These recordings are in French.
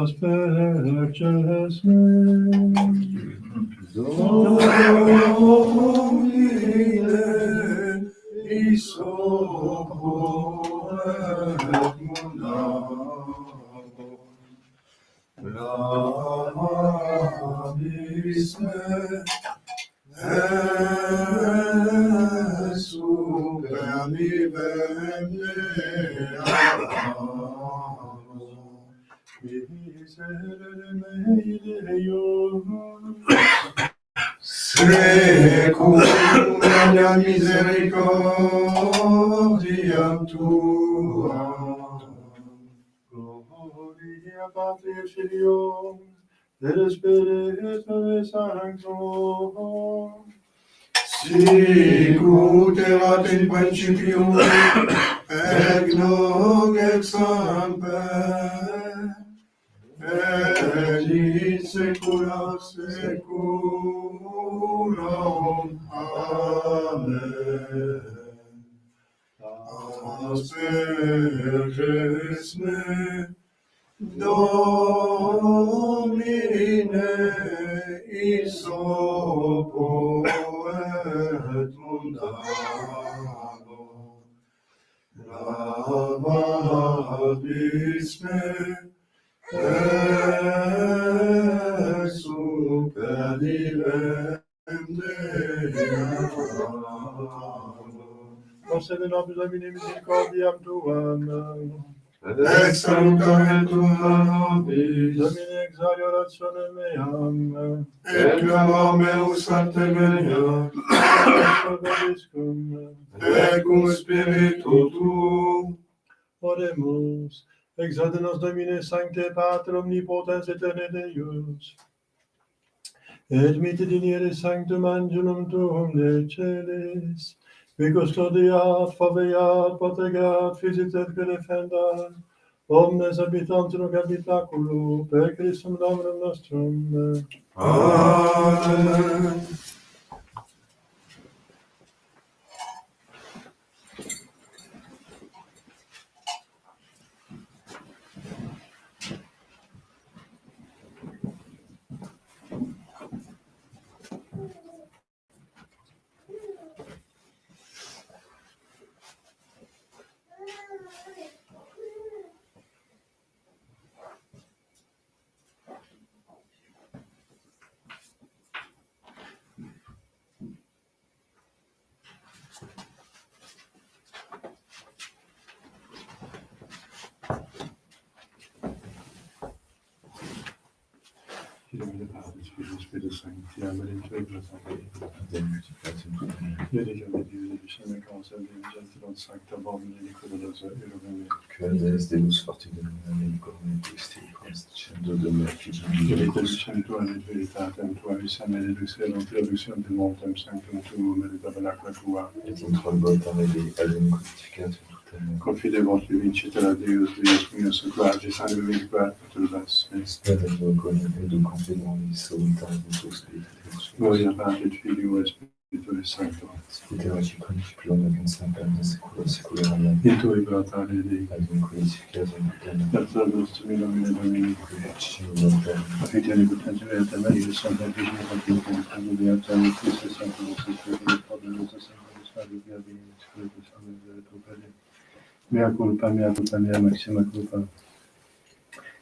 Asperges Domine isopoet mundago Lamis me super mi venne Miserere secula misericordiam tua. Gloria Patri et Filio et Spiritus Sancto. Sicut erat in principio et nunc et semper et in saecula saeculorum. Amen. Asperges me, Domine, isopoet mundago. Lavabis me, super Adilem Dea. Concede nobis Domini misericordiam tuam. Ex salutare tua nobis. Domine exaudi orationem meam. Et clamor meus a te veniat. Et cum spiritu tuum. Oremus. Exaudi nos Domine Sancte Pater omnipotens aeterne Deus. Et mittit in ire sanctum angelum tuum de celis. Qui custodiat, faveat, protegat, visitet, que defendat, omnes habitantes in habitaculo, per Christum Dominum nostrum. Amen. Spiritus Sancti, Amen. Quaes Deus fortuna corne Christi constituendo de me Benedictum tuam et veritatem tua, visam et excelum traductionem de montem sanctum tuum et tabernacla tua. et introbot ameli alum crucificatum tutem. Confidebant vinciter a Deus, Deus meus, quae sangue vivificat perturbas. Spera tuo cognum et confidens solitaris spiritus. Gloria Patri et Filio et Spiritus Sancto. Spiteraci principium et semper secula secula. Amen. In tui gratare Dei. Alum crucificatum tutem. Per salus Domini Domini. Affitiani potentiam et Maria, Santa Virgine Maria, Familia Tani, Christus Sanctus, Spiritus, Father, Sanctus, Spiritus, Spiritus, Amen, Spiritus, mea culpa, mea maxima culpa.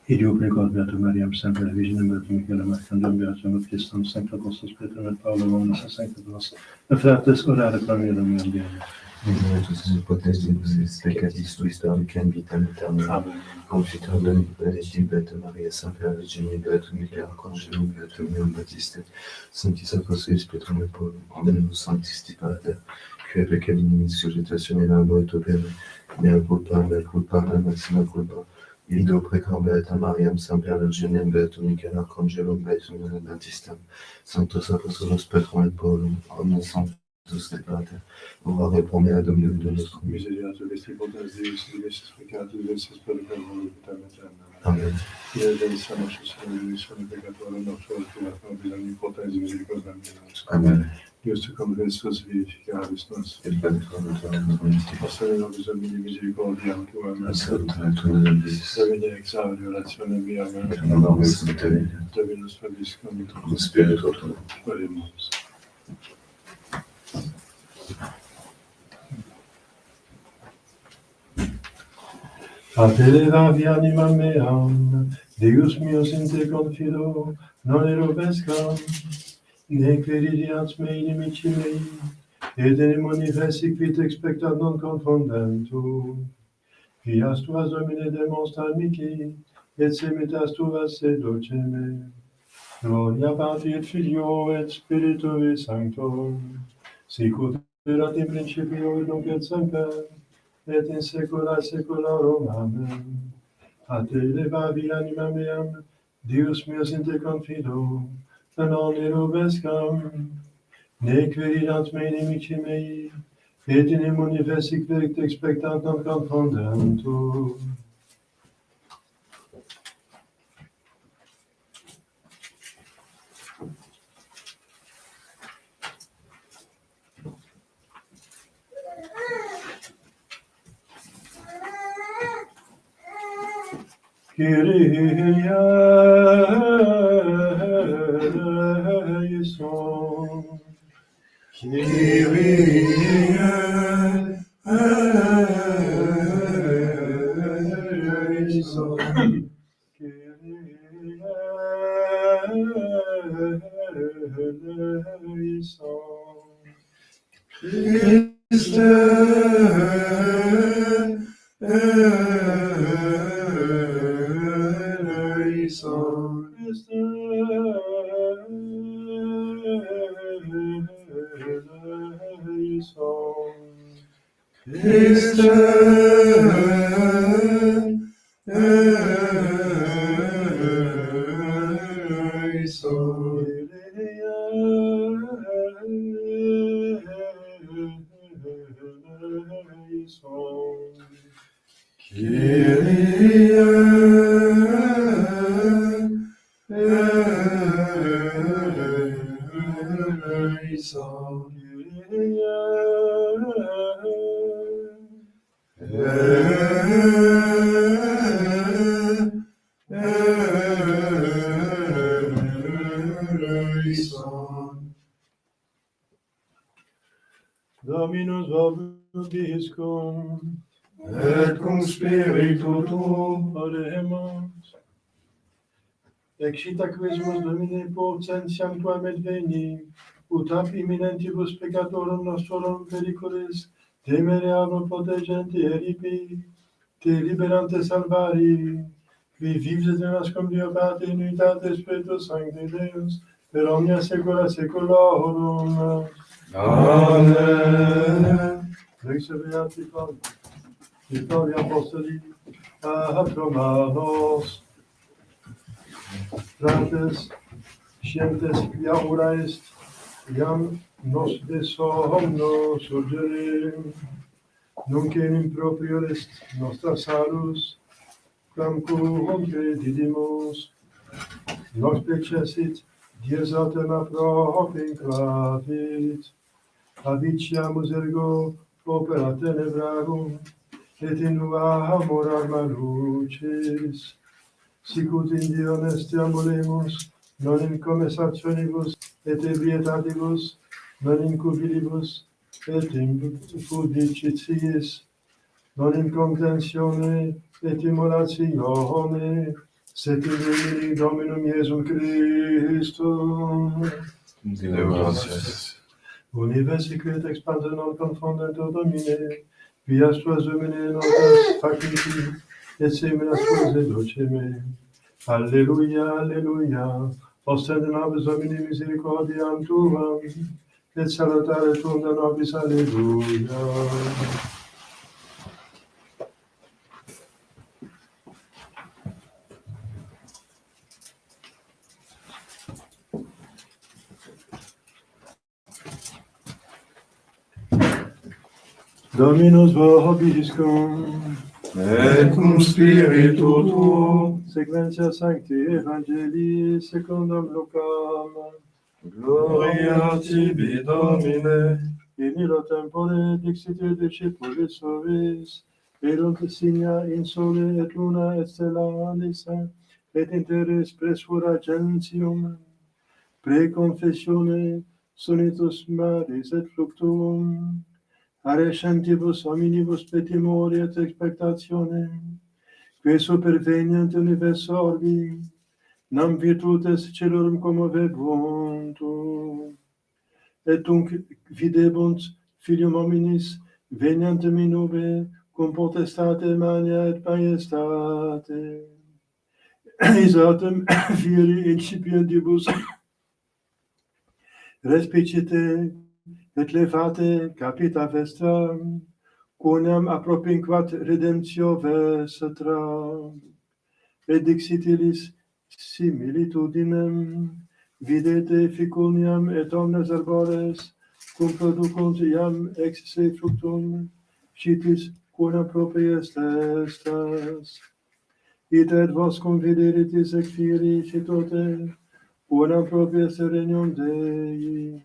Ideo precor Beatum Mariam, Semper Virginem, Beatum Michaelem, Archangelum, Beatum Baptistum, Sancta Apostol Spiritum, et Paulum, omnes Sancta Nos, et fratres, orare pro meum Deo. Benedictus in potens Deus, peccatis tuis perducam vitam aeternam. Amen. Confitor Doni, Benedictum Beata Maria, Semper Virgine, Beatum Michael, Archangelum, Beatum Leon Baptiste, Sanctis Apostoli Spiritum et Paulum, Ordenamus Sanctis Pater, que peccadinis surgitatione labor et opere, mea culpa, maxima culpa. Ideo precor Beata Mariam, Semper Virginem, Beatum Michael, Archangelum, Beatum Leon Baptistem, Sanctos Apostolos Petrum et Paulum, omnes sanctus et Pater, orare pro mea Dominum de nostrum. Miseriatur Christi potens Deus, divisis peccatus, versus peccatum, vitam aeternam. Amen. Io benissimo nostro Signore, sono peccatore, nostro Dio, bisogno potenza misericordia meus. Amen. Deus te conversus vivificaris nos. Et benedictum Domini. Passare nobis Domini misericordiam tuam. Salutare tua nobis. Domine exaudi orationem meam. Et honoris salutare. Dominus vobiscum. Cum spiritu tuo. Oremus. A te levavi animam meam, Deus meus in te confido, non ero vescam, ne queridiant me inimici mei, et demoni vesic vit expectat non confondentur. Fias tuas Domine demonstra mici, et semitas tuas seduce me. Gloria Patri et Filio et Spiritui Sancto, sicut erat in principio et nunc et semper, et in saecula saeculorum. Amen. A te levavi anima meam, Deus meus in te confido, non ero vescam, ne queridant me inimici mei, et in immuni vesic vect expectant non confondentur. Kyrie eleison. Kyrie eleison. Kyrie Christe eleison. Christe eleison. Kyrie eleison. Eleison. Dominus vobiscum, Et cum spiritu tuo. oremus. Excita quismus Domine potentiam tuam et veni, ut ab imminentibus peccatorum nostrorum periculis, temere amo protegenti eripi, te liberante salvari, qui vives et nascum Dio Pater in unitate Spiritus Sancti Deus, per omnia saecula saeculorum. Amen. Lexia Beati Paul, Victoria Apostoli, Romanos, Frates, scientes quia ora est, iam nos de somno surgerem, nunc in proprio est nostra salus, quamquam credidimus, nos pecesit, Dies autem a propinquavit, habitiamus ergo opera tenebrarum, et in nua amor arma lucis, sicut in Dio nestiam volemus, non in comessationibus et ebrietatibus, non in cubilibus et in pudicitiis, non in contentione et immolatione, sed in nomine Dominum Iesum Christum. Deo gratias. Universi et expande non confundento Domine, vias tuas domine notas faciti, et semenas tuas educe me. Alleluia, alleluia, ostende nobis Domini misericordiam tuam, et salutare tuum de nobis, alleluia. Dominus vobiscum, Et cum spiritu tuo. sequentia Sancti Evangelii secundum Lucam, Gloria tibi, Domine. in illo tempore dixite discipulis suis, erunt signa in sole et luna et stellaris, et in terris presfura gentium, preconfessione sonitus maris et fluctuum, arescentibus hominibus petimori et expectatione, que superveniant universo orbi, nam virtutes celorum commovebunt, et tunc videbunt filium hominis veniantem in nube cum potestate mania et majestate. Isatem fieri excipientibus respicite et levate capita vestra, quoniam appropinquat redemptio vestra, et dixitilis similitudinem, videte ficuniam et omnes arbores, cum producunt iam ex se fructum, scitis quona propria estas. Iter vos cum videritis ex fieri citote, quona propria regnum Dei.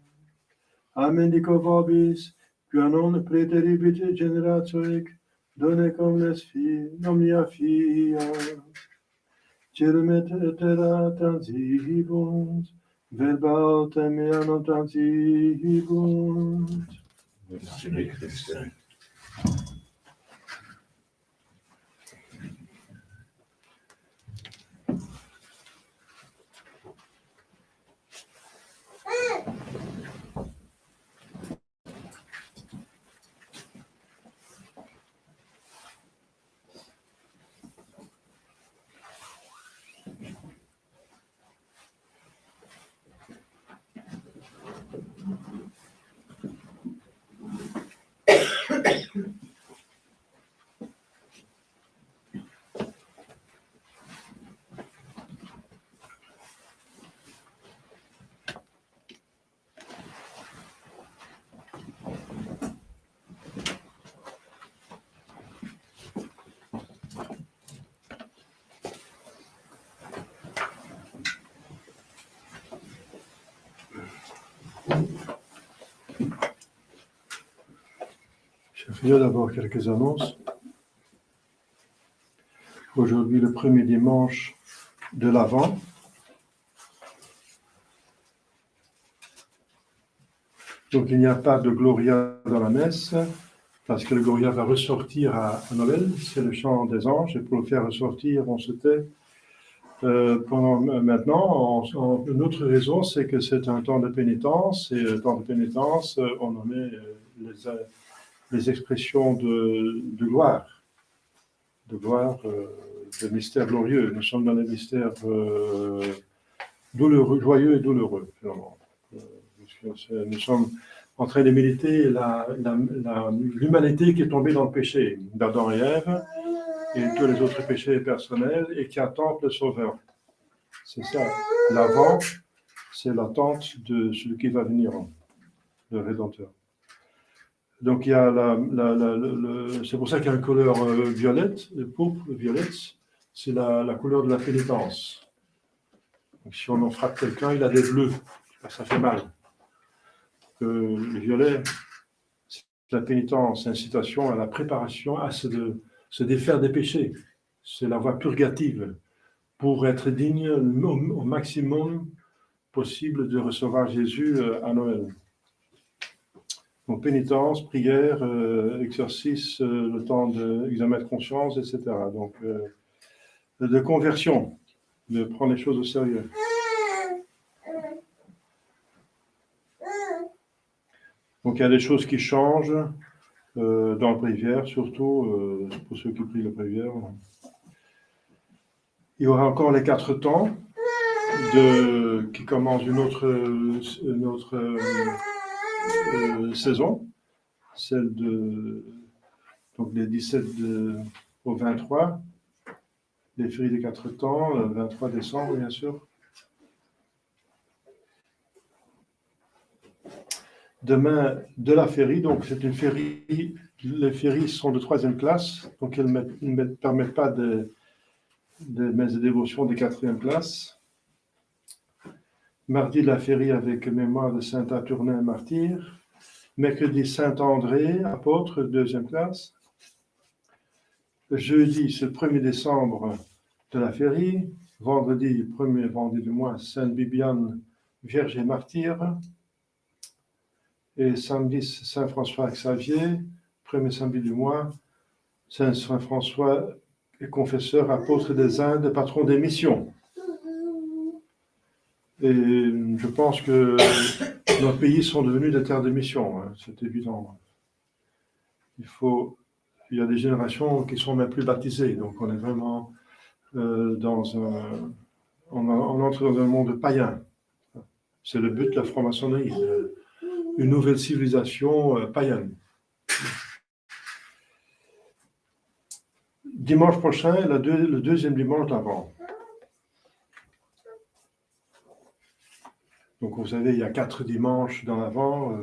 Amen dico vobis, quia non preteribit generatioic, donec omnes omnia fia. Celum et terra transibunt, verba autem mea non transibunt. Tibi, Christe. Je vais d'abord quelques annonces. Aujourd'hui, le premier dimanche de l'Avent. Donc, il n'y a pas de Gloria dans la messe, parce que le Gloria va ressortir à Noël. C'est le chant des anges, et pour le faire ressortir, on se tait. Maintenant, une autre raison, c'est que c'est un temps de pénitence, et le temps de pénitence, on en met les expressions de gloire, de mystère glorieux. Nous sommes dans les mystères douloureux, joyeux et douloureux, finalement. Nous sommes en train de méditer l'humanité qui est tombée dans le péché d'Adam et Ève, et tous les autres péchés personnels, et qui attendent le Sauveur. C'est ça. L'avant, c'est l'attente de celui qui va venir, le Rédempteur. Donc, il y a c'est pour ça qu'il y a une couleur violette, pourpre, violette, c'est la couleur de la pénitence. Donc, si on en frappe quelqu'un, il a des bleus, ça fait mal. Le violet, c'est la pénitence, incitation à la préparation, à se défaire des péchés. C'est la voie purgative pour être digne au maximum possible de recevoir Jésus à Noël. Donc pénitence, prière, exercice, le temps d'examen de conscience, etc. Donc de conversion, de prendre les choses au sérieux. Donc il y a des choses qui changent dans le bréviaire, surtout pour ceux qui prient le bréviaire. Il y aura encore les 4 temps qui commencent une autre saison, celle donc des 17 au 23, les fériés des 4 temps, le 23 décembre bien sûr. Demain, de la férie, donc c'est une férie, les féries sont de 3e classe, donc elles ne permettent pas de messes de dévotion de 4e classe. Mardi, la férie avec mémoire de Saint Saturnin, martyr. Mercredi, Saint André, apôtre, 2e classe. Jeudi, c'est le 1er décembre de la férie. Vendredi, premier vendredi du mois, Sainte Bibiane, Vierge et martyr. Et samedi, Saint François Xavier, premier samedi du mois, Saint François, confesseur, apôtre des Indes, patron des missions. Et je pense que nos pays sont devenus des terres de mission, hein, c'est évident. Il y a des générations qui sont même plus baptisées, donc on est vraiment on entre dans un monde païen. C'est le but de la franc-maçonnerie, une nouvelle civilisation païenne. Dimanche prochain, le 2e dimanche d'Avent. Donc, vous savez, il y a 4 dimanches dans l'Avent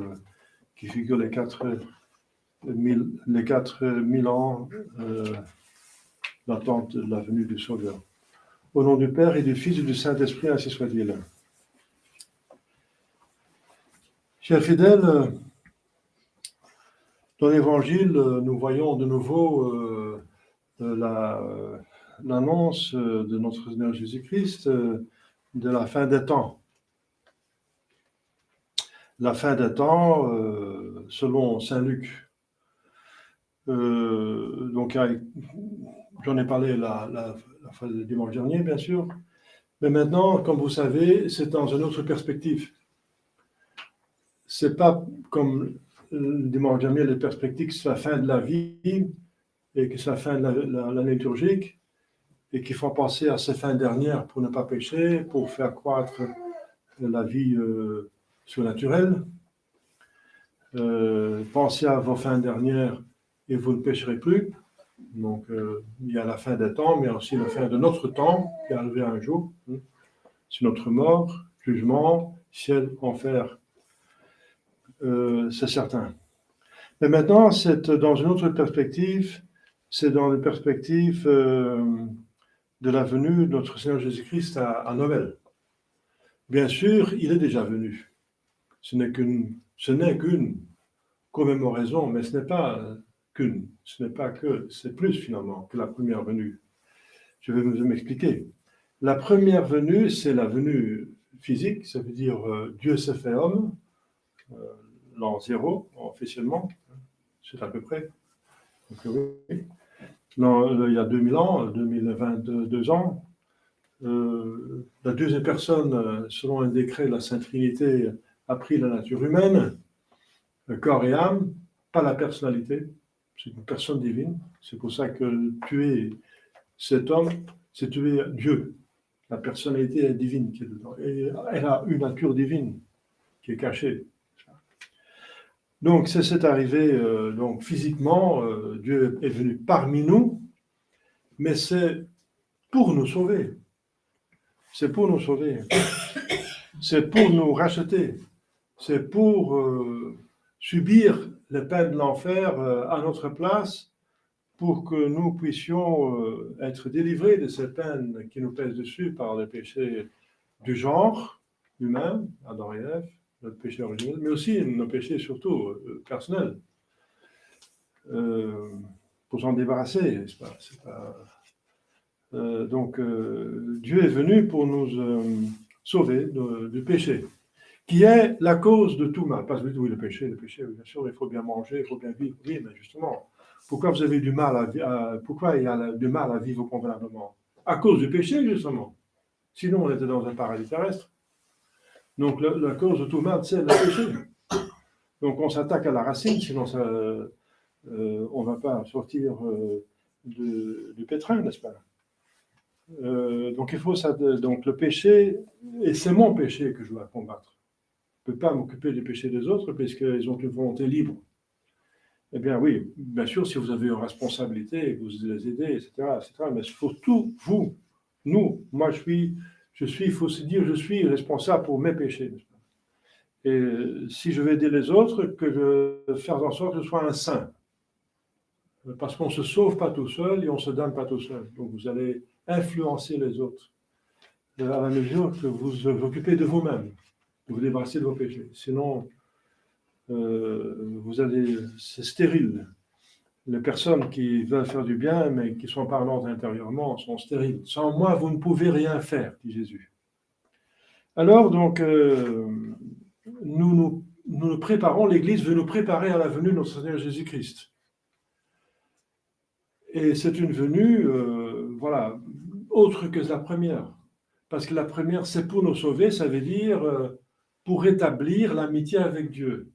qui figurent les 4000 ans d'attente de la venue du Sauveur. Au nom du Père et du Fils et du Saint-Esprit, ainsi soit-il. Chers fidèles, dans l'Évangile, nous voyons de nouveau l'annonce de notre Seigneur Jésus-Christ de la fin des temps. La fin des temps, selon Saint Luc. Donc, j'en ai parlé la fois du dimanche dernier, bien sûr. Mais maintenant, comme vous savez, c'est dans une autre perspective. C'est pas comme le dimanche dernier, les perspectives, c'est la fin de la vie et que c'est la fin de l'année liturgique et qui font penser à ces fins dernières pour ne pas pécher, pour faire croître la vie surnaturelle. Pensez à vos fins dernières et vous ne pécherez plus. Donc, il y a la fin des temps, mais aussi la fin de notre temps qui est arrivé un jour. C'est notre mort, jugement, ciel, enfer. C'est certain. Mais maintenant, c'est dans une autre perspective, c'est dans la perspective de la venue de notre Seigneur Jésus-Christ à Noël. Bien sûr, il est déjà venu. Ce n'est qu'une commémoration, mais ce n'est pas qu'une, ce n'est pas que, c'est plus finalement que la première venue. Je vais m'expliquer. La première venue, c'est la venue physique, ça veut dire Dieu s'est fait homme, l'an 0, officiellement, c'est à peu près. Donc, oui. Il y a 2000 ans, 2022 ans, la deuxième personne, selon un décret de la Sainte Trinité, a pris la nature humaine, le corps et âme, pas la personnalité, c'est une personne divine. C'est pour ça que tuer cet homme, c'est tuer Dieu. La personnalité est divine qui est dedans. Et elle a une nature divine qui est cachée. Donc, c'est arrivé, donc physiquement, Dieu est venu parmi nous, mais c'est pour nous sauver. C'est pour nous sauver. C'est pour nous racheter. C'est pour subir les peines de l'enfer à notre place, pour que nous puissions être délivrés de ces peines qui nous pèsent dessus par les péchés du genre humain, Adam et Ève, notre péché originel, mais aussi nos péchés surtout personnels, pour s'en débarrasser, n'est-ce pas? Donc, Dieu est venu pour nous sauver du péché, qui est la cause de tout mal. Parce que oui, le péché, bien sûr, il faut bien manger, il faut bien vivre. Oui, mais justement, pourquoi vous avez du mal pourquoi il y a du mal à vivre convenablement? À cause du péché, justement. Sinon, on était dans un paradis terrestre. Donc, la cause de tout mal, c'est le péché. Donc, on s'attaque à la racine, sinon on ne va pas sortir du pétrin, n'est-ce pas? Donc, il faut ça. Donc, le péché, et c'est mon péché que je dois combattre. Je ne peux pas m'occuper des péchés des autres, puisqu'ils ont une volonté libre. Eh bien, oui, bien sûr, si vous avez une responsabilité, vous les aidez, etc., mais il faut tout, vous, nous, moi, il faut se dire, je suis responsable pour mes péchés. Et si je vais aider les autres, que je faire en sorte que je sois un saint. Parce qu'on ne se sauve pas tout seul et on ne se donne pas tout seul. Donc, vous allez influencer les autres à la mesure que vous vous occupez de vous-même, de vous débarrasser de vos péchés. Sinon, c'est stérile. Les personnes qui veulent faire du bien, mais qui sont parlantes intérieurement, sont stériles. Sans moi, vous ne pouvez rien faire, dit Jésus. Alors, donc, nous nous préparons, l'Église veut nous préparer à la venue de notre Seigneur Jésus-Christ. Et c'est une venue, autre que la première. Parce que la première, c'est pour nous sauver, ça veut dire pour rétablir l'amitié avec Dieu.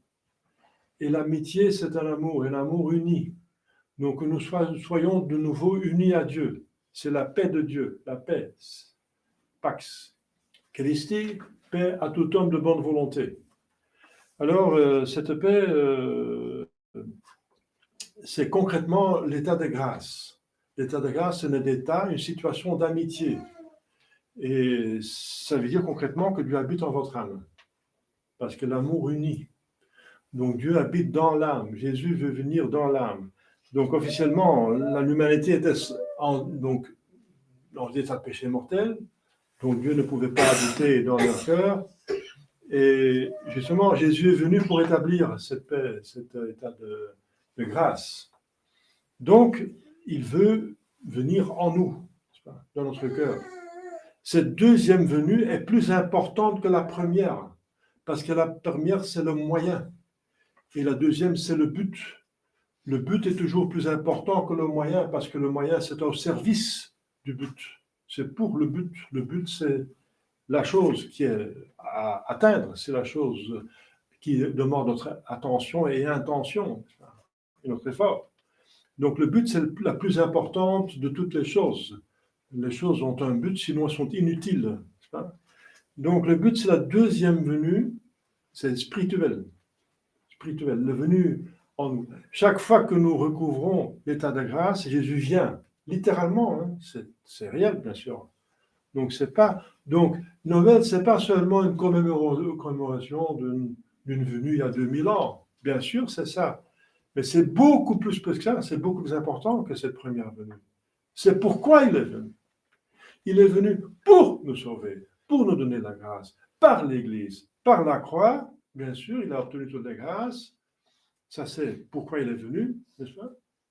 Et l'amitié, c'est un amour uni. Donc, que nous soyons de nouveau unis à Dieu. C'est la paix de Dieu, la paix. Pax Christi, paix à tout homme de bonne volonté. Alors, cette paix, c'est concrètement l'état de grâce. L'état de grâce, c'est un état, une situation d'amitié. Et ça veut dire concrètement que Dieu habite en votre âme. Parce que l'amour unit. Donc, Dieu habite dans l'âme. Jésus veut venir dans l'âme. Donc, officiellement, l'humanité était dans l'état de péché mortel. Donc, Dieu ne pouvait pas habiter dans leur cœur. Et justement, Jésus est venu pour établir cette paix, cet état de grâce. Donc, il veut venir en nous, dans notre cœur. Cette deuxième venue est plus importante que la première, parce que la première, c'est le moyen. Et la deuxième, c'est le but. Le but est toujours plus important que le moyen, parce que le moyen, c'est au service du but. C'est pour le but. Le but, c'est la chose qui est à atteindre. C'est la chose qui demande notre attention et intention, et notre effort. Donc, le but, c'est la plus importante de toutes les choses. Les choses ont un but, sinon elles sont inutiles. Donc, le but, c'est la deuxième venue, c'est spirituel. Le venu en nous. Chaque fois que nous recouvrons l'état de grâce, Jésus vient, littéralement, hein, c'est réel, bien sûr. Donc, Noël, ce n'est pas seulement une commémoration d'une venue il y a 2000 ans. Bien sûr, c'est ça. Mais c'est beaucoup plus que ça, c'est beaucoup plus important que cette première venue. C'est pourquoi il est venu. Il est venu pour nous sauver, pour nous donner la grâce, par l'Église, par la croix bien sûr, il a obtenu toutes les grâces. Ça, c'est pourquoi il est venu, n'est-ce pas?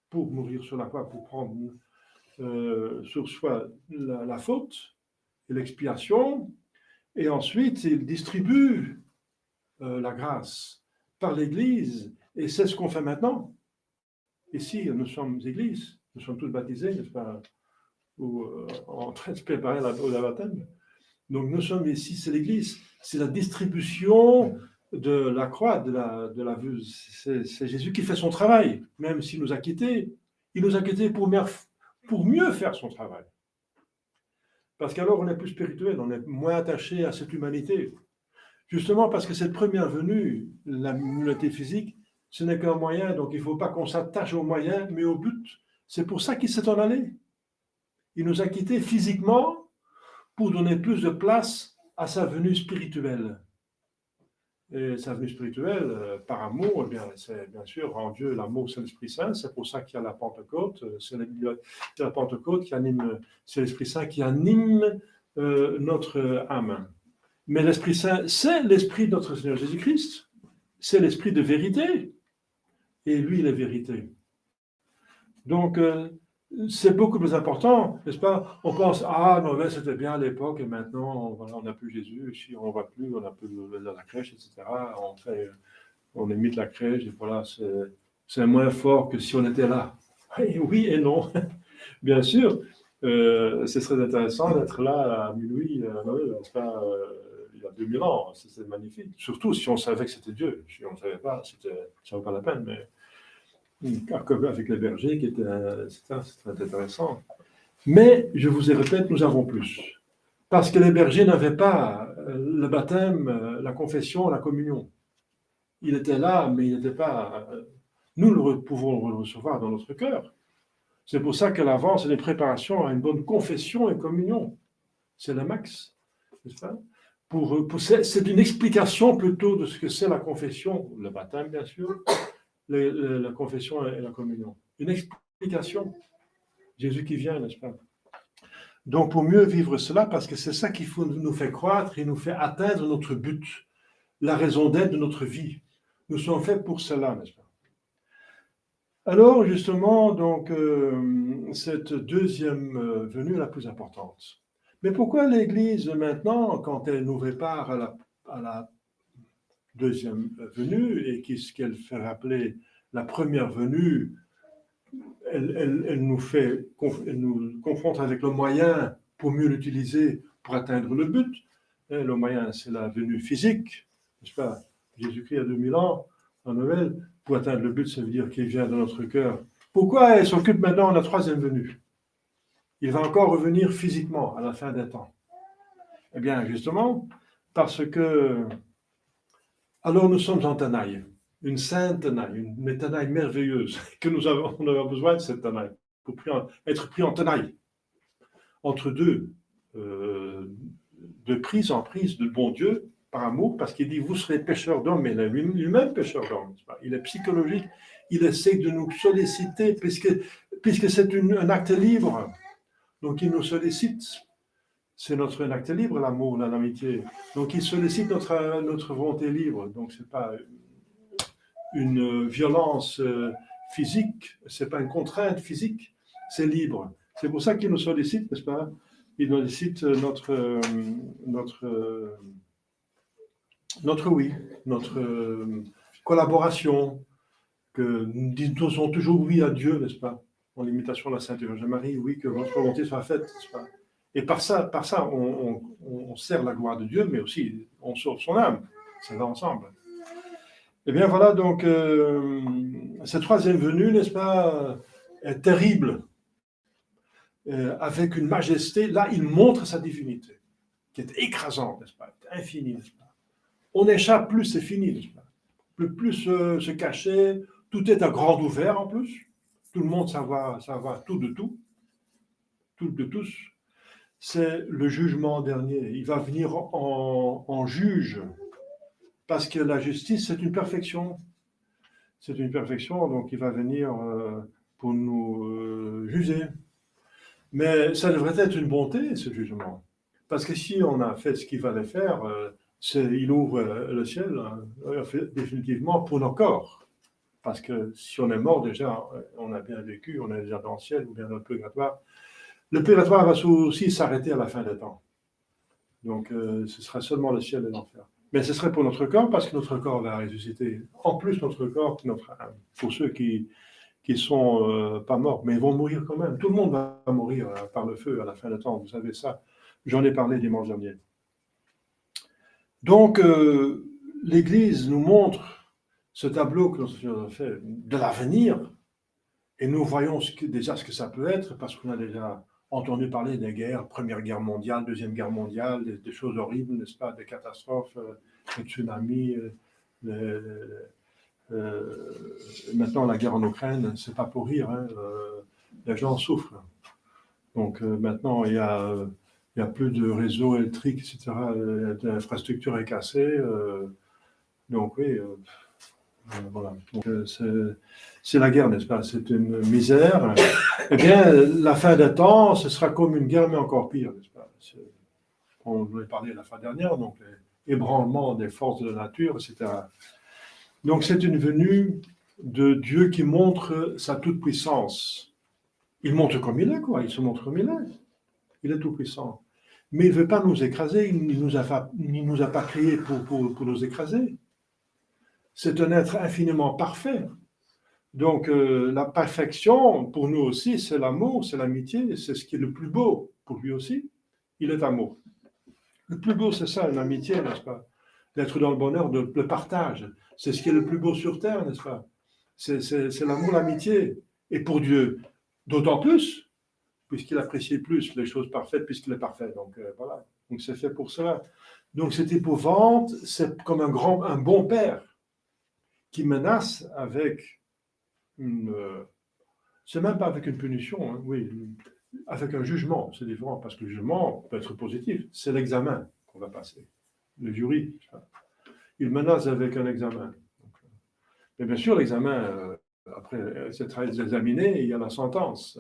Pour mourir sur la croix, pour prendre sur soi la faute et l'expiation. Et ensuite, il distribue la grâce par l'Église. Et c'est ce qu'on fait maintenant. Ici, nous sommes Église. Nous sommes tous baptisés, n'est-ce pas? Ou en train de se préparer au baptême. Donc nous sommes ici, c'est l'Église. C'est la distribution de la croix, de la vue. C'est Jésus qui fait son travail, même s'il nous a quittés. Il nous a quittés pour mieux faire son travail. Parce qu'alors on est plus spirituel, on est moins attaché à cette humanité. Justement parce que cette première venue, l'humanité physique, ce n'est qu'un moyen, donc il ne faut pas qu'on s'attache au moyen, mais au but. C'est pour ça qu'il s'est en allé. Il nous a quittés physiquement pour donner plus de place à sa venue spirituelle. Et sa venue spirituelle, par amour, eh bien, c'est bien sûr en Dieu l'amour, c'est l'Esprit Saint. C'est pour ça qu'il y a la Pentecôte. C'est la Pentecôte qui anime, c'est l'Esprit Saint qui anime notre âme. Mais l'Esprit Saint, c'est l'Esprit de notre Seigneur Jésus-Christ. C'est l'Esprit de vérité. Et lui, il est vérité. Donc, c'est beaucoup plus important, n'est-ce pas? On pense, ah non, mais c'était bien à l'époque, et maintenant, voilà, on n'a plus Jésus, ici, on ne va plus, on n'a plus la crèche, etc. On imite la crèche, et voilà, c'est moins fort que si on était là. Oui et non. Bien sûr, ce serait intéressant d'être là à minuit, n'est-ce pas, il y a 2000 ans, c'est magnifique. Surtout si on savait que c'était Dieu. Si on ne savait pas, ça ne vaut pas la peine, mais avec les bergers, c'est très intéressant. Mais, je vous répète, nous avons plus. Parce que les bergers n'avaient pas le baptême, la confession, la communion. Il était là, mais il n'était pas... Nous pouvons le recevoir dans notre cœur. C'est pour ça que l'avant, c'est des préparations à une bonne confession et communion. C'est le max, n'est-ce pas? C'est une explication plutôt de ce que c'est la confession, le baptême, bien sûr, la confession et la communion. Une explication. Jésus qui vient, n'est-ce pas? Donc, pour mieux vivre cela, parce que c'est ça qui nous fait croître et nous fait atteindre notre but, la raison d'être de notre vie. Nous sommes faits pour cela, n'est-ce pas? Alors, justement, donc, cette deuxième venue est la plus importante. Mais pourquoi l'Église, maintenant, quand elle nous prépare à la deuxième venue, et ce qu'elle fait rappeler la première venue, elle nous confronte avec le moyen pour mieux l'utiliser pour atteindre le but. Et le moyen, c'est la venue physique, n'est-ce pas? Jésus-Christ a 2000 ans, en Noël, pour atteindre le but, ça veut dire qu'il vient dans notre cœur. Pourquoi elle s'occupe maintenant de la troisième venue? Il va encore revenir physiquement à la fin des temps. Eh bien, justement, parce que alors nous sommes en tenaille, une sainte tenaille, une tenaille merveilleuse, que on a besoin de cette tenaille, pour être pris en tenaille, entre deux prise en prise de bon Dieu, par amour, parce qu'il dit, vous serez pécheurs d'hommes, mais il est lui-même pécheur d'hommes. Il est psychologique, il essaie de nous solliciter, puisque c'est un acte libre, donc il nous sollicite. C'est un acte libre, l'amour, l'amitié. Donc, il sollicite notre volonté libre. Donc, ce n'est pas une violence physique, ce n'est pas une contrainte physique, c'est libre. C'est pour ça qu'il nous sollicite, n'est-ce pas? Il nous sollicite notre oui, notre collaboration, que nous disons toujours oui à Dieu, n'est-ce pas? En l'imitation de la Sainte Vierge Marie, oui, que votre volonté soit faite, n'est-ce pas? Et par ça on sert la gloire de Dieu, mais aussi on sauve son âme. Ça va ensemble. Eh bien voilà, donc, cette troisième venue, n'est-ce pas, est terrible. Avec une majesté, là, il montre sa divinité, qui est écrasante, n'est-ce pas, infinie, n'est-ce pas. On n'échappe plus, c'est fini, n'est-ce pas. Plus se cacher, tout est à grand ouvert en plus. Tout le monde savoir tout de tous. C'est le jugement dernier. Il va venir en juge, parce que la justice, c'est une perfection. C'est une perfection, donc il va venir pour nous juger. Mais ça devrait être une bonté, ce jugement. Parce que si on a fait ce qu'il fallait faire, il ouvre le ciel, définitivement, pour nos corps. Parce que si on est mort déjà, on a bien vécu, on est déjà dans le ciel ou bien dans le purgatoire. Le purgatoire va aussi s'arrêter à la fin des temps. Donc, ce sera seulement le ciel et l'enfer. Mais ce serait pour notre corps, parce que notre corps va ressusciter. En plus, notre corps que notre âme. Pour ceux qui sont pas morts, mais ils vont mourir quand même. Tout le monde va mourir par le feu à la fin des temps. Vous savez ça. J'en ai parlé dimanche dernier. Donc, l'Église nous montre ce tableau que notre Seigneur a fait de l'avenir, et nous voyons déjà ce que ça peut être, parce qu'on a déjà entendu parler des guerres, Première Guerre mondiale, Deuxième Guerre mondiale, des choses horribles, n'est-ce pas, des catastrophes, des tsunamis, maintenant la guerre en Ukraine, c'est pas pour rire, hein, les gens souffrent. Donc maintenant il y a plus de réseaux électriques, etc., l'infrastructure est cassée, donc oui, voilà. Donc, c'est la guerre, n'est-ce pas? C'est une misère. Eh bien, la fin des temps, ce sera comme une guerre, mais encore pire, n'est-ce pas? On en a parlé la fois dernière, donc l'ébranlement des forces de la nature, etc. Donc, c'est une venue de Dieu qui montre sa toute-puissance. Il montre comme il est, quoi. Il se montre comme il est. Il est tout-puissant. Mais il ne veut pas nous écraser. Il ne nous a pas créés pour nous écraser. C'est un être infiniment parfait. Donc, la perfection, pour nous aussi, c'est l'amour, c'est l'amitié, c'est ce qui est le plus beau pour lui aussi. Il est amour. Le plus beau, c'est ça, l'amitié, n'est-ce pas? D'être dans le bonheur, le partage. C'est ce qui est le plus beau sur terre, n'est-ce pas? C'est l'amour, l'amitié. Et pour Dieu, d'autant plus, puisqu'il apprécie plus les choses parfaites, puisqu'il est parfait. Donc, voilà. Donc, c'est fait pour cela. Donc, cette épouvante, c'est comme un bon père qui menace avec c'est même pas avec une punition, hein, oui, avec un jugement, c'est différent, parce que le jugement peut être positif, c'est l'examen qu'on va passer, le jury, il menace avec un examen. Mais bien sûr, l'examen, après c'est examiné, il y a la sentence.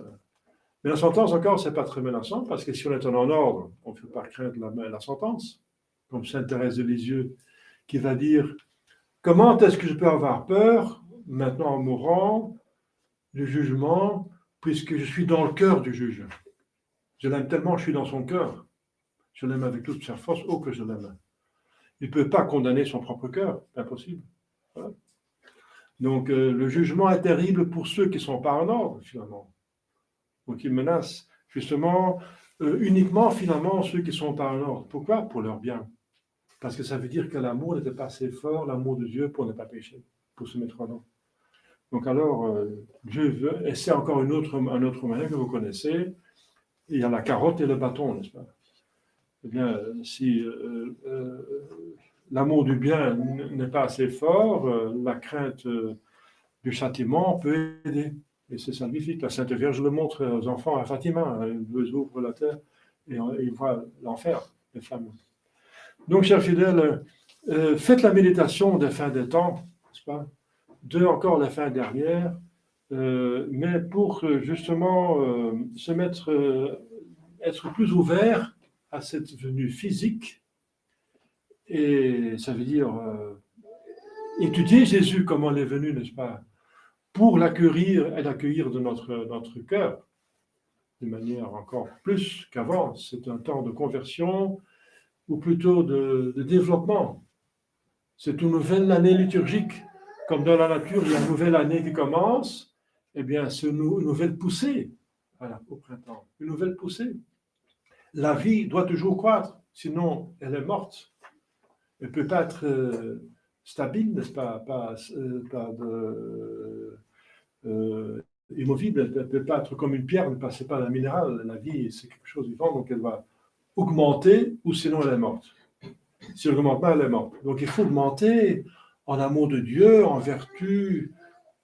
Mais la sentence encore, c'est pas très menaçant, parce que si on est en ordre, on ne fait pas craindre la sentence, comme Sainte Thérèse de Lisieux, qui va dire: comment est-ce que je peux avoir peur, maintenant en mourant, du jugement, puisque je suis dans le cœur du juge. Je l'aime tellement, je suis dans son cœur. Je l'aime avec toute sa force, oh que je l'aime. Il ne peut pas condamner son propre cœur, c'est impossible. Voilà. Donc le jugement est terrible pour ceux qui ne sont pas en ordre, finalement. Donc il menace justement uniquement, finalement, ceux qui ne sont pas en ordre. Pourquoi? Pour leur bien. Parce que ça veut dire que l'amour n'était pas assez fort, l'amour de Dieu, pour ne pas pécher, pour se mettre en ordre. Donc alors, Dieu veut, et c'est encore un autre moyen que vous connaissez, il y a la carotte et le bâton, n'est-ce pas? Eh bien, si l'amour du bien n'est pas assez fort, la crainte du châtiment peut aider. Et c'est salvifique. La Sainte Vierge le montre aux enfants à Fatima. Ils ouvrent la terre et ils voient l'enfer, les flammes. Donc, chers fidèles, faites la méditation des fins des temps, n'est-ce pas? De encore la fin dernière, mais pour justement se mettre, être plus ouvert à cette venue physique, et ça veut dire étudier Jésus, comment il est venu, n'est-ce pas, pour l'accueillir et l'accueillir de notre cœur, de manière encore plus qu'avant. C'est un temps de conversion, ou plutôt de développement. C'est une nouvelle année liturgique. Comme dans la nature, il y a une nouvelle année qui commence, eh bien, c'est une nouvelle poussée, voilà, au printemps, une nouvelle poussée. La vie doit toujours croître, sinon elle est morte. Elle ne peut pas être stable, n'est-ce pas, immovible, elle ne peut pas être comme une pierre, ce n'est pas un minéral. La vie, c'est quelque chose de vivant, donc elle va augmenter, ou sinon elle est morte. Si elle n'augmente pas, elle est morte. Donc il faut augmenter en amour de Dieu, en vertu,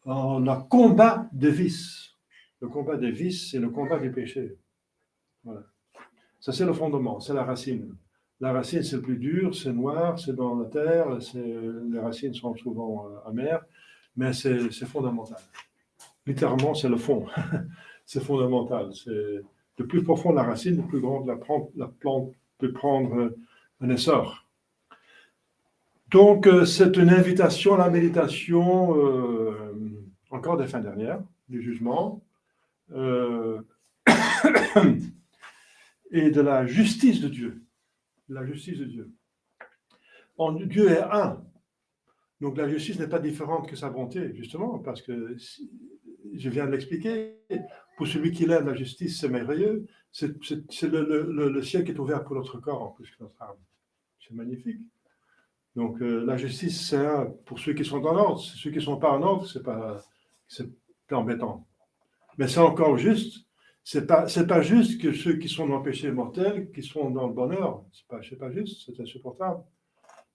en un combat de vices. Le combat des vices, c'est le combat du péché. Voilà. Ça, c'est le fondement, c'est la racine. La racine, c'est le plus dur, c'est noir, c'est dans la terre, les racines sont souvent amères, mais c'est fondamental. Littéralement, c'est le fond. C'est fondamental. Le plus profond de la racine, le plus grand la plante peut prendre un essor. Donc, c'est une invitation à la méditation, encore des fins dernières, du jugement, et de la justice de Dieu. La justice de Dieu. Dieu est un. Donc, la justice n'est pas différente que sa bonté, justement, parce que, je viens de l'expliquer, pour celui qui aime la justice, c'est merveilleux. C'est le ciel qui est ouvert pour notre corps, en plus que notre âme. C'est magnifique. Donc, la justice, c'est pour ceux qui sont en ordre. Ceux qui ne sont pas en ordre, c'est embêtant. Mais c'est encore juste. C'est pas juste que ceux qui sont dans le péché mortel, qui sont dans le bonheur. C'est pas juste, c'est insupportable.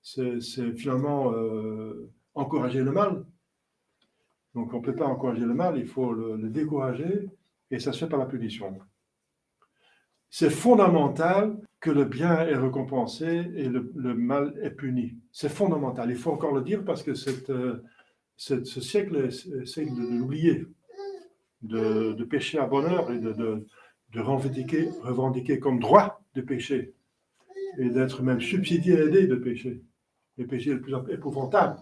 C'est finalement encourager le mal. Donc, on ne peut pas encourager le mal, il faut le décourager, et ça se fait par la punition. C'est fondamental que le bien est récompensé et le mal est puni. C'est fondamental. Il faut encore le dire parce que ce siècle essaie de l'oublier, de pécher à bonheur et de revendiquer comme droit de pécher et d'être même subsidié et aidé de pécher. Le péché le plus épouvantable.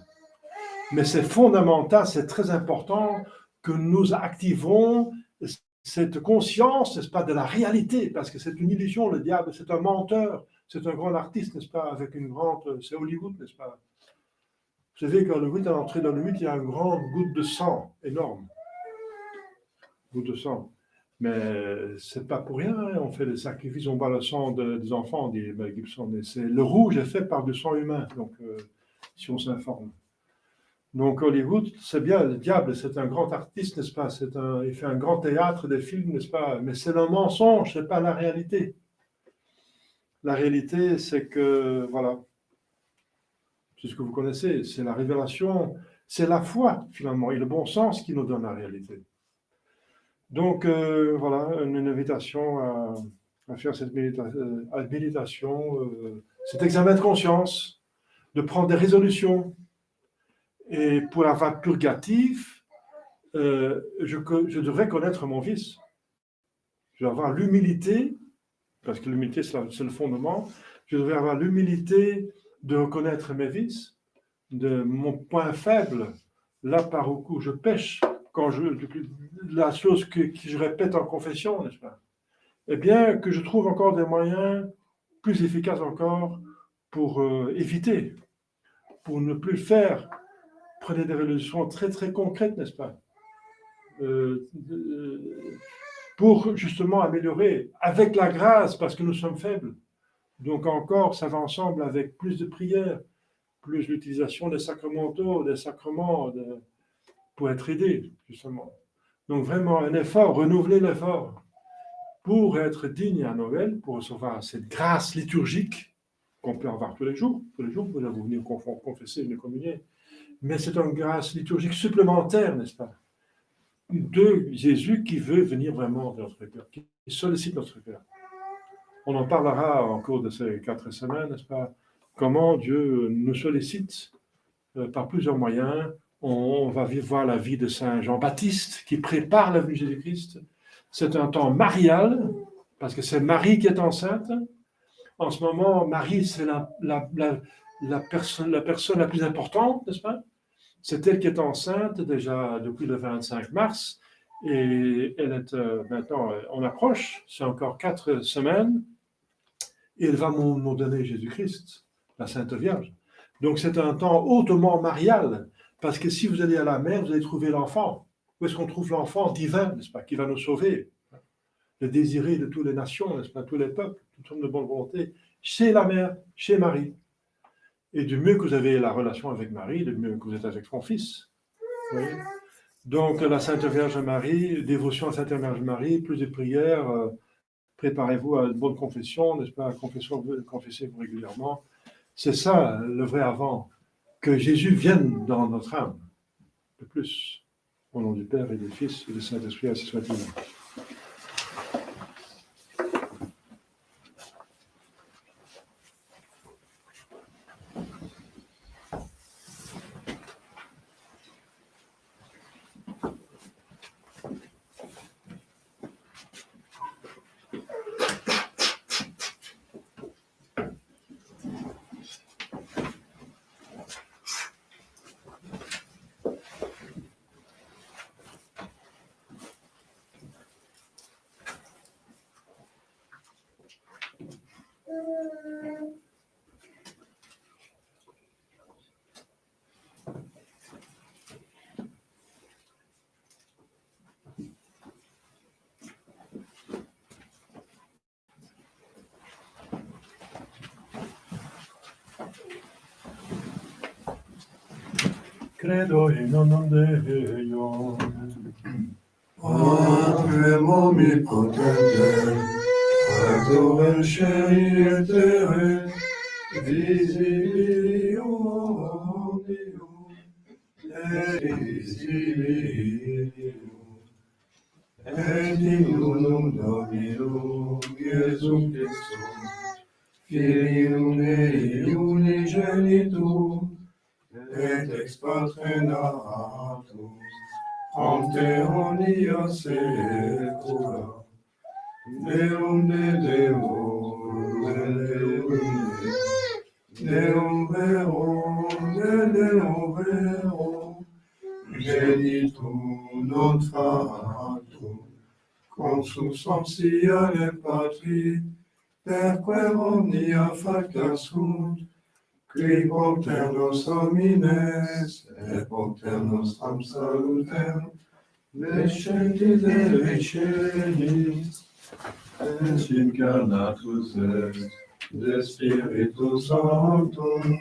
Mais c'est fondamental, c'est très important que nous activons cette conscience, n'est-ce pas, de la réalité, parce que c'est une illusion, le diable, c'est un menteur, c'est un grand artiste, n'est-ce pas, avec une grande... C'est Hollywood, n'est-ce pas? Vous savez qu'à Hollywood, à l'entrée dans le mythe, il y a une grande goutte de sang, énorme. Goutte de sang. Mais c'est pas pour rien, hein. On fait des sacrifices, on boit le sang des enfants, dit Mel Gibson. Et le rouge est fait par du sang humain, donc si on s'informe. Donc Hollywood, c'est bien, le diable, c'est un grand artiste, n'est-ce pas? Il fait un grand théâtre, des films, n'est-ce pas? Mais c'est un mensonge, c'est pas la réalité. La réalité, c'est que, voilà, c'est ce que vous connaissez, c'est la révélation, c'est la foi, finalement, et le bon sens qui nous donne la réalité. Donc, voilà, une invitation à faire cette méditation, cet examen de conscience, de prendre des résolutions. Et pour la vague purgative, je devrais connaître mon vice. Je devrais avoir l'humilité, parce que l'humilité, c'est le fondement. Je devrais avoir l'humilité de reconnaître mes vices, de mon point faible, là par où je pêche, la chose que je répète en confession, n'est-ce pas? Eh bien, que je trouve encore des moyens plus efficaces encore pour éviter, pour ne plus le faire. Prenez des résolutions très très concrètes, n'est-ce pas? Pour justement améliorer, avec la grâce, parce que nous sommes faibles. Donc encore, ça va ensemble avec plus de prières, plus l'utilisation des sacramentaux, des sacrements, pour être aidé, justement. Donc vraiment un effort, renouveler l'effort, pour être digne à Noël, pour recevoir cette grâce liturgique qu'on peut avoir tous les jours. Tous les jours, vous allez venir confesser, venir communier. Mais c'est une grâce liturgique supplémentaire, n'est-ce pas, de Jésus qui veut venir vraiment dans notre cœur, qui sollicite notre cœur. On en parlera en cours de ces 4 semaines, n'est-ce pas, comment Dieu nous sollicite par plusieurs moyens. On va voir la vie de Saint Jean-Baptiste qui prépare la venue de Jésus-Christ. C'est un temps marial, parce que c'est Marie qui est enceinte. En ce moment, Marie, c'est la personne la plus importante, n'est-ce pas? C'est elle qui est enceinte déjà depuis le 25 mars et elle est maintenant, on approche, c'est encore 4 semaines et elle va nous donner Jésus-Christ, la Sainte Vierge. Donc c'est un temps hautement marial parce que si vous allez à la mer, vous allez trouver l'enfant. Où est-ce qu'on trouve l'enfant divin, n'est-ce pas, qui va nous sauver? Le désiré de toutes les nations, n'est-ce pas, tous les peuples, toutes hommes de bonne volonté, chez la mère, chez Marie. Et du mieux que vous avez la relation avec Marie, du mieux que vous êtes avec son Fils. Oui. Donc, la Sainte Vierge Marie, dévotion à la Sainte Vierge Marie, plus de prières, préparez-vous à une bonne confession, n'est-ce pas, confessez-vous régulièrement. C'est ça, le vrai avant, que Jésus vienne dans notre âme, de plus. Au nom du Père et du Fils et du Saint-Esprit, ainsi soit-il. credo in nome Deo. Patrem omnipotente, adorem sceritere, visibilium omnium, et invisibilium, et in unum Dominum Iesum Christum, Filium Dei unigenitum, et ex Patre natum, ante omnia saecula, Deum de Deum, Deum verum, de Deum verum, genitum non factum, consubstantiale Patri, perque omnia facta sunt, qui propter nos homines, et propter nostram salutem, descendit de celis, et incarnatus est de Spiritus Sanctum,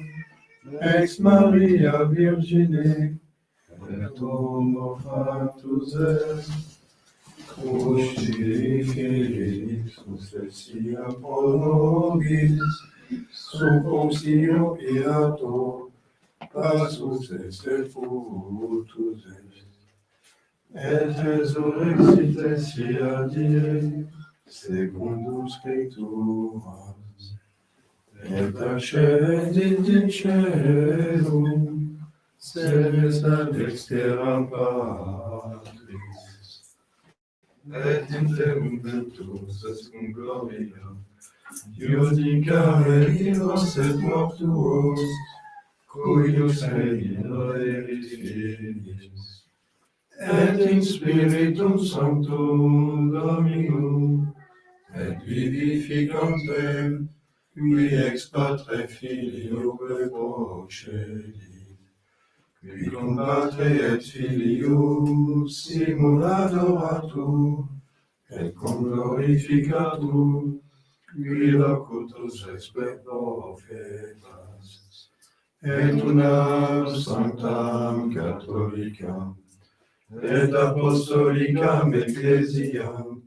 ex Maria Virgine, et homo factus est, crucifixus et sia pro nobis, sub Pontio Pilato, passus et sepultus est, et resurrexit sia die, secundum Scripturas, et ascendit in caelum, sedes ad dexteram Patris, et interrumpetus est cum gloria, iudicare vivos et mortuos, cuius regineris finis, et in Spiritum Sanctum Dominum, et vivificantem, qui ex Patre Filio procedit, qui cum Patre et Filio simul adoratur, et cum glorificatur, qui locutus ex per profetas, et unam sanctam catholicam, et apostolicam ecclesiam,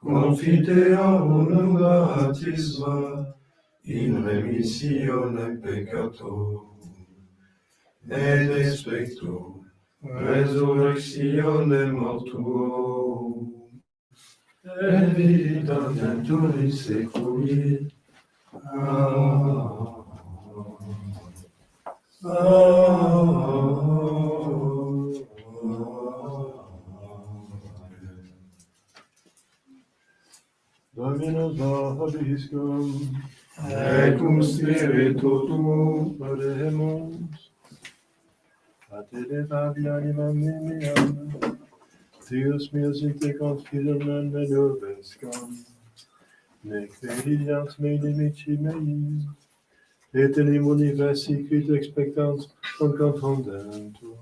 confiteam unum baptisma, in remissionem peccatorum, et expecto resurrectionem mortuorum, et vitam venturis seculi. Amen. Dominus vobiscum, Et cum spiritu tuum, oremus, a te levavi animam meam, Deus meus in te confidum non me nubescam, nec veridiant me inimici mei, et enim universi quid expectans non confondentur.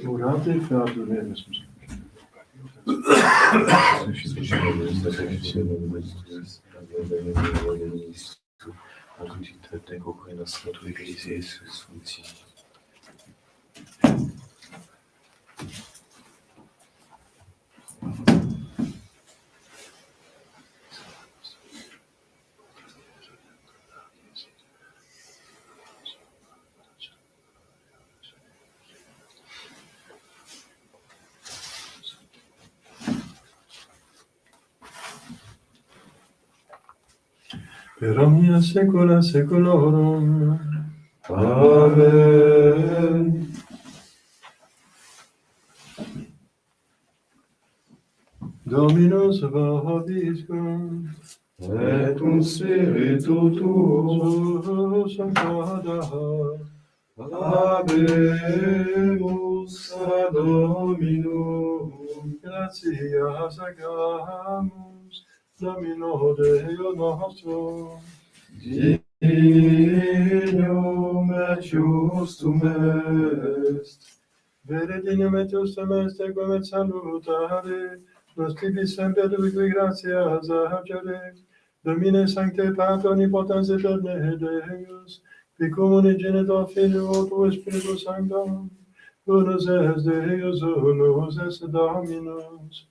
Orate featul neresmus. Per omnia saecula saeculorum. Amen. Dominus vobiscum. Et cum spiritu tuo. Sanctada. Habemus ad Dominum. Gratias agamus. Domino Deo nostro. Dignum et justum est. Vere dignum et justum est, equam et salutare, nos tibi semper ubique gratias agere, Domine sancte Pater omnipotens eterne Deus, qui communi genitor Filio tuo Spiritus Sanctum, unus est Deus, unus est Dominus,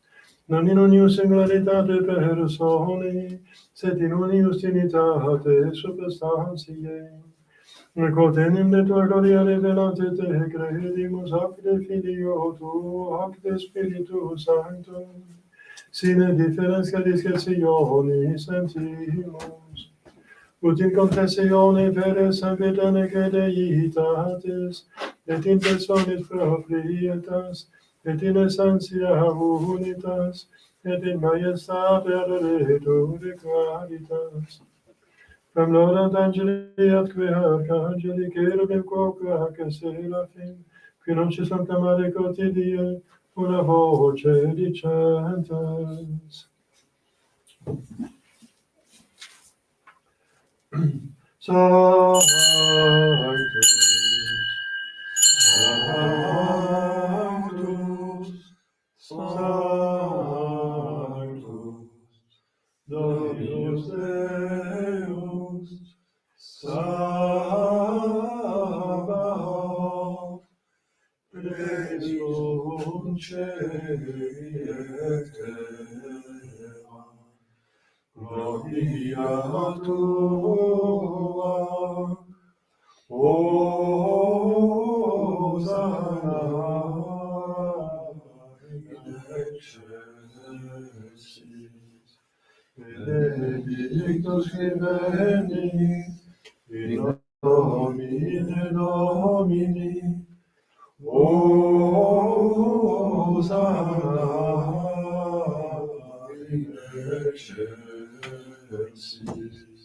non in unius singularitate personi, sed in unius trinitate substantiae. Quod enim de tua gloria revelante te credimus, hoc de Filio tuo, hoc de Spiritu Sancto, sine differentia discretionis sentimus, ut in confessione vere sanctane deitatis, et in personis proprietas, et in essentia unitas, et in majestate adoretur qualitas. Quam laudant angeli atque arcangeli, cherubim quoque ac seraphim, qui nuncis conclamare quotidie, una voce dicentes. Sanctus, Sanctus, Dominus Deus, Sabaoth, Plenitum Celi et terra, Gloria Tua, Hosanna in excelsis, Benedictus qui veni, in nomine Domini, Hosanna in excelsis.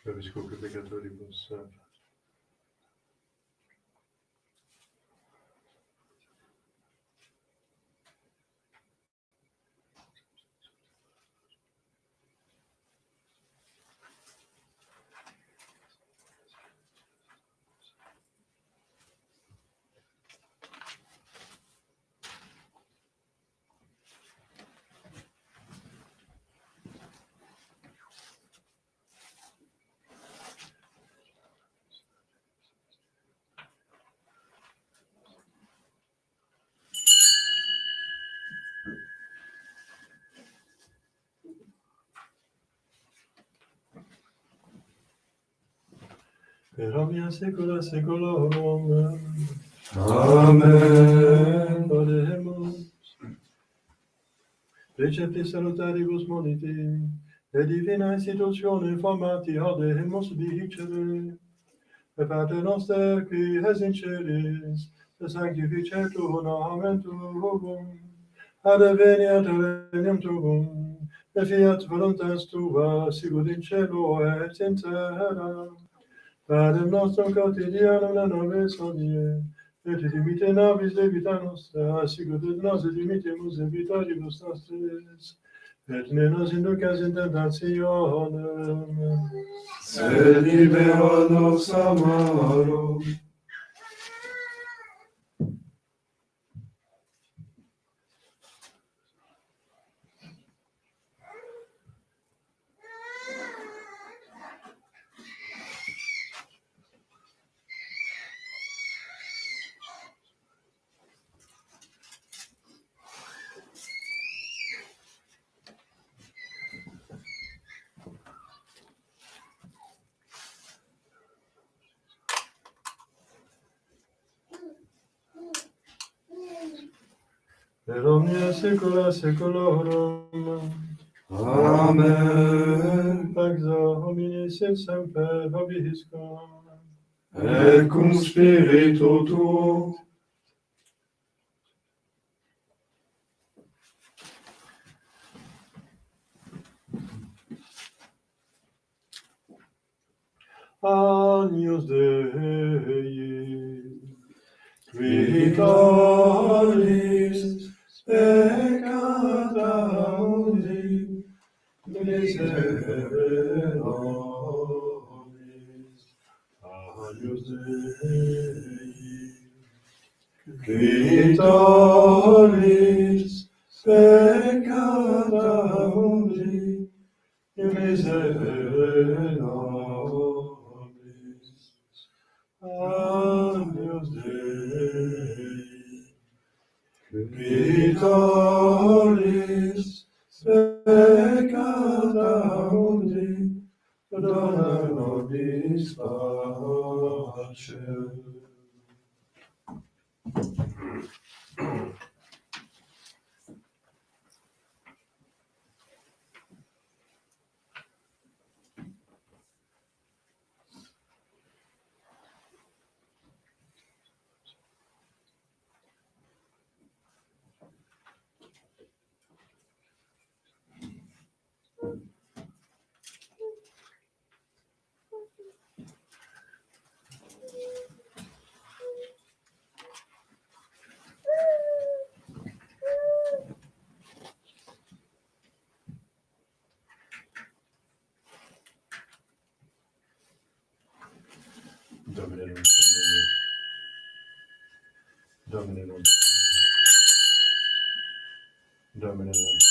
Vobiscum peccatoribus. Per omnia saecula saeculorum. Amen. Oremus. Recepti salutaribus moniti, et divina institutione formati audemus dicere. Et Pater noster, qui es in celis, sanctificetur nomen tuum, adveniat regnum tuum, et fiat voluntas tua, sicut in cielo et in terra. Panem nostrum quotidianum da nobis hodie, et dimitte nobis debita nostra, sicut et nos dimittimus debitoribus nostris, et ne nos inducas in tentationem, Sed libera nos a malo. per omnia saecula saeculorum. Amen. Pax homini sit semper vobiscum. Et cum spiritu tuo. Agnus Dei, Qui tollis peccata mundi, miserere nobis. Agnus Dei, Qui tollis peccata mundi, miserere nobis. Agnus Dei, Qui tollis peccata mundi, dona nobis pacem. Domine non scendere. Domine non scendere. Domine non scendere.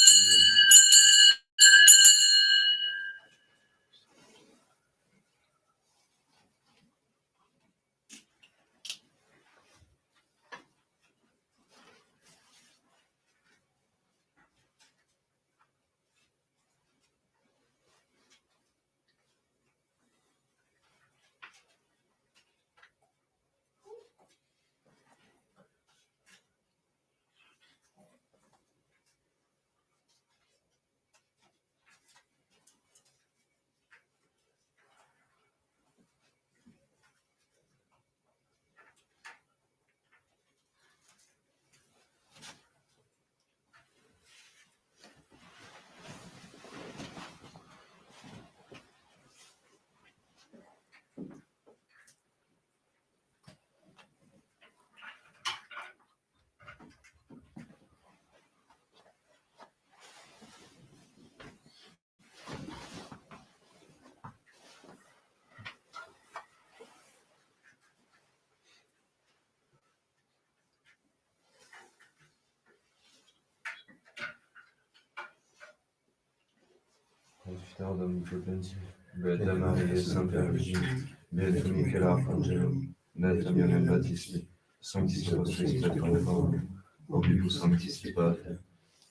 Père d'Omnipotenti, Beata Maria, Sancta Virgine, Beatum Michele Arcangelo, Beatum Baptisti, Sanctis Vostris Petronum, Oblibus Sanctis Pater,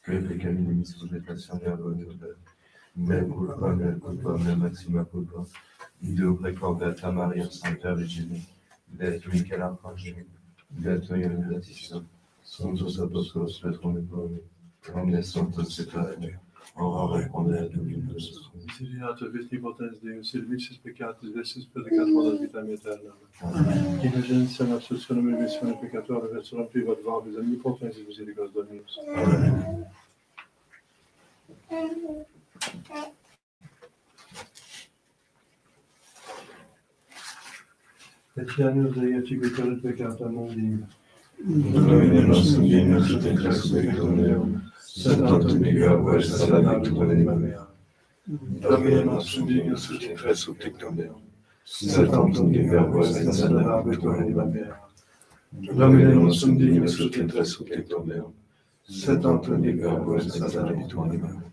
que peccaminis vegetationem voluntas, mea culpa, mea maxima culpa, Deo precor Beata Maria, Sancta Virgine, Beatum Michele Arcangelo, Beatum Baptisti, Sanctus Apostolos Petronum, omnes sanctos separat, ora repondere Dominus. Misericorde Christi potens Deus, services peccatis, vestis peccator vitam aeterna. In genesi absolutionem et missione peccatore, verso privat vobis, omnipotens misericors Dominus. Amen. Etianus Dei ecigutore peccata mundi. Domine nostrum dignus et incressus peccatum meum, sed autem ego vuestra salvavitum anima mea. Domine nostrum dignus et incressus peccatum meum, sed autem ego vuestra salvavitum anima mea. Domine nostrum dignus et incressus peccatum meum, sed autem ego vuestra salvavitum anima mea.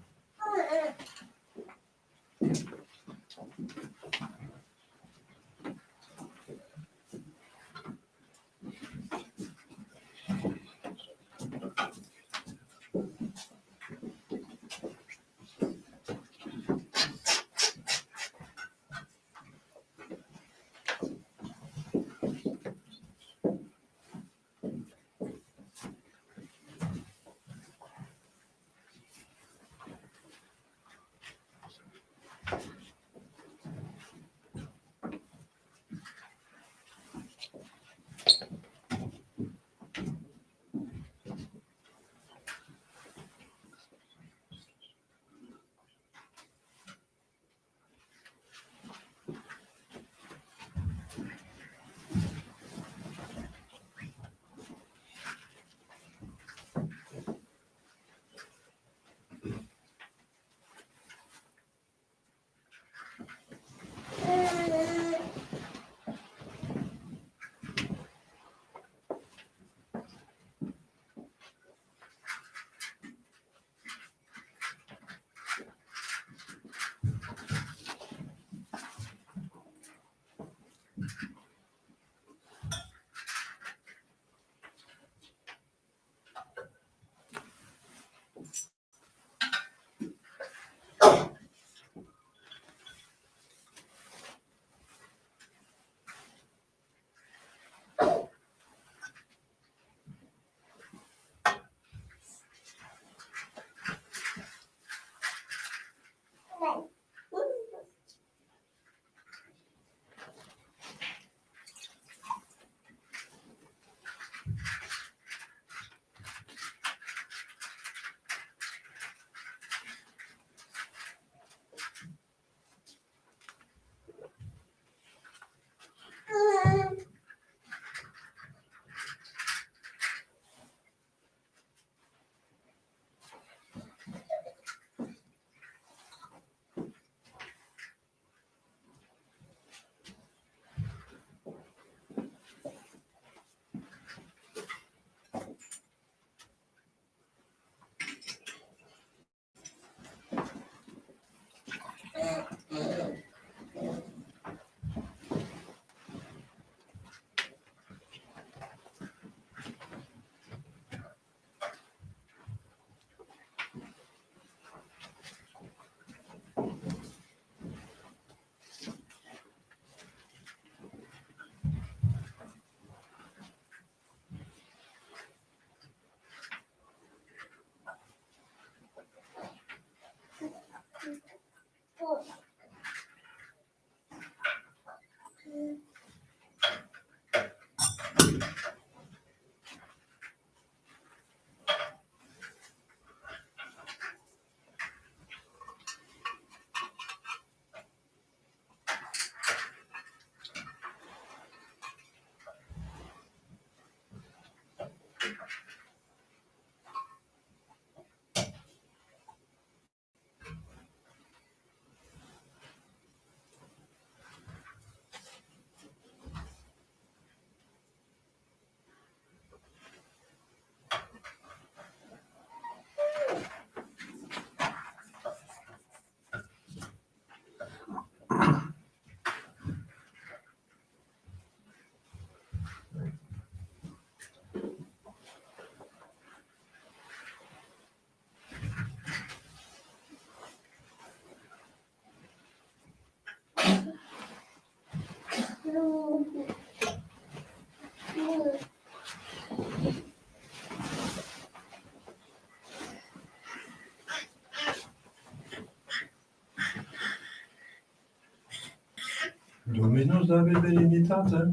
Dominus David benedictatem,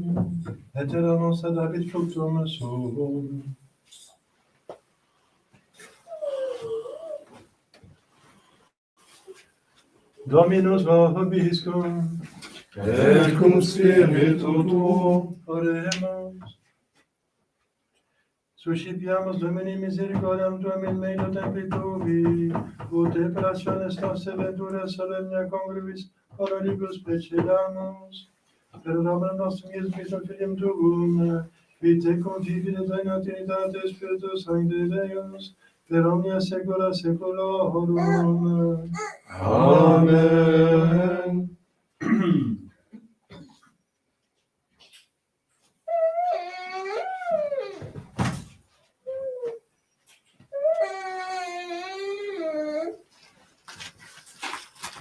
et terra nostra David fructum suum. Dominus vobiscum, Et cum spiritu tuo, oremus. Suscipiamus Domini misericordiam tuam in medio templi tuvi, ut operationes nostre venturas solemnia congruis honoribus precedamus. Per Dominum nostrum Iesum Christum Filium tuum, qui te confides in Trinitate Spiritus Sancte Deus, per omnia saecula saeculorum. Amen.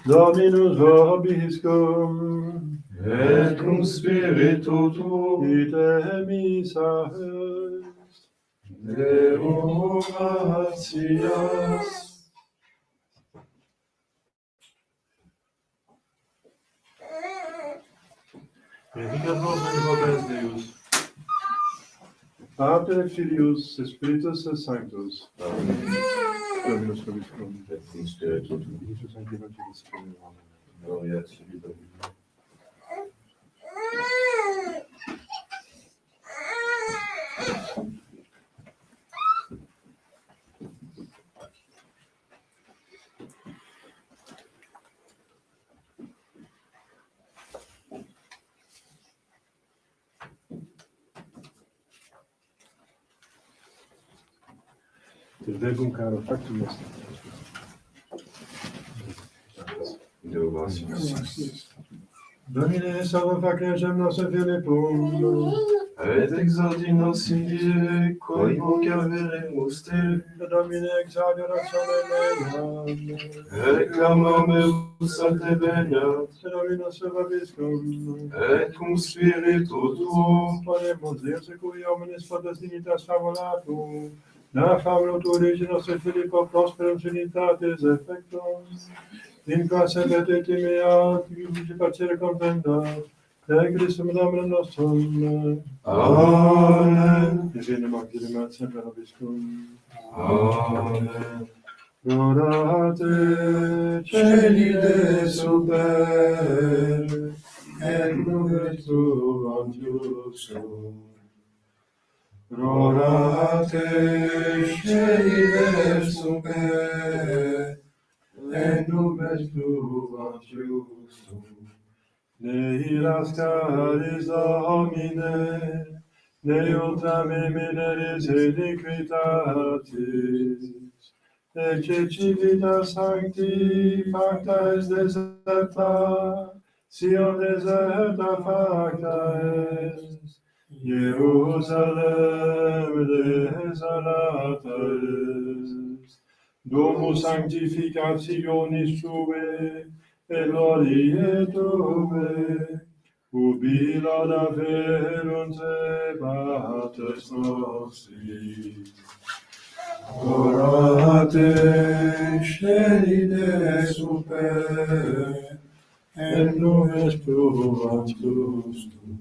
Dominus vobiscum, Et cum spiritu tuo, ite missa est. Deum gratias. Benedicat vos omnipotens Deus, Pater et Filius et Spiritus Sanctus. Dominus vobiscum, Et cum spiritu tuo, Spiritus Sancti Evangelis Spiritus. gloria et filii Domini. Te verbum caro factum est. Deo gratias. Domine salva facem nostra Philippum, Et exaudi nos in die, quae vocaveremus te, Domine exaudiat actionem meam, et clamamemus a te veniat, Dominus vobiscum, et cum spiritu tuo, Oremus Deus, cui omnes potes dignitas favolatum, da famulo tuo Dei nostre Filippo prosperum sanitates effectum, in quas et timeat, qui facere convendat, et Christum Dominum nostrum. Amen. Divine Magdalena, sempre vobiscum. Amen. Lodate Celi de super, et nubes tuantius sum. Rorate celi de super, et nubes tuantius sum. Nei rascaris Domine, nei ultrame mineris iniquitatis, ecce civitas sancti facta est deserta, Sion deserta facta est, Jerusalem desolata est, domus sanctificationis Tuae, et gloriae Tuae, ubi lauda verunt te Paters nostri. Orate celi de super, Et nubes tuantius tuum.